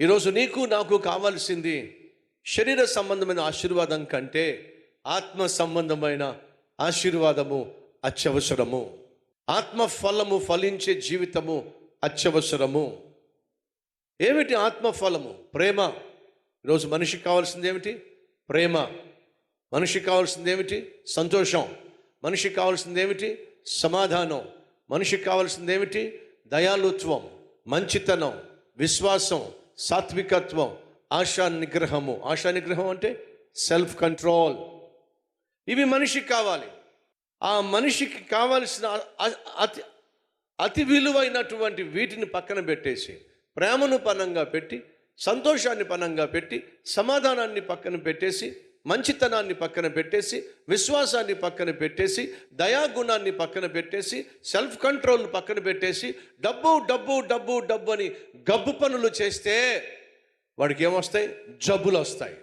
ఈరోజు నీకు నాకు కావాల్సింది శరీర సంబంధమైన ఆశీర్వాదం కంటే ఆత్మ సంబంధమైన ఆశీర్వాదము అత్యవసరము. ఆత్మ ఫలము ఫలించే జీవితము అత్యవసరము. ఏమిటి ఆత్మ ఫలము? ప్రేమ. ఈరోజు మనిషికి కావాల్సింది ఏమిటి? ప్రేమ. మనిషికి కావాల్సింది ఏమిటి? సంతోషం. మనిషికి కావాల్సింది ఏమిటి? సమాధానం. మనిషికి కావాల్సింది ఏమిటి? దయాళుత్వం, మంచితనం, విశ్వాసం, సాత్వికత్వం, ఆశా నిగ్రహము. ఆశా నిగ్రహం అంటే సెల్ఫ్ కంట్రోల్. ఇవి మనిషికి కావాలి. ఆ మనిషికి కావలసిన అతి అతి విలువైనటువంటి వీటిని పక్కన పెట్టేసి, ప్రేమను పనంగా పెట్టి, సంతోషాన్ని పనంగా పెట్టి, సమాధానాన్ని పక్కన పెట్టేసి, మంచితనాన్ని పక్కన పెట్టేసి, విశ్వాసాన్ని పక్కన పెట్టేసి, దయాగుణాన్ని పక్కన పెట్టేసి, సెల్ఫ్ కంట్రోల్ పక్కన పెట్టేసి, డబ్బు డబ్బు డబ్బు డబ్బు అని గబ్బు పనులు చేస్తే వాడికి ఏమొస్తాయి? జబ్బులు వస్తాయి.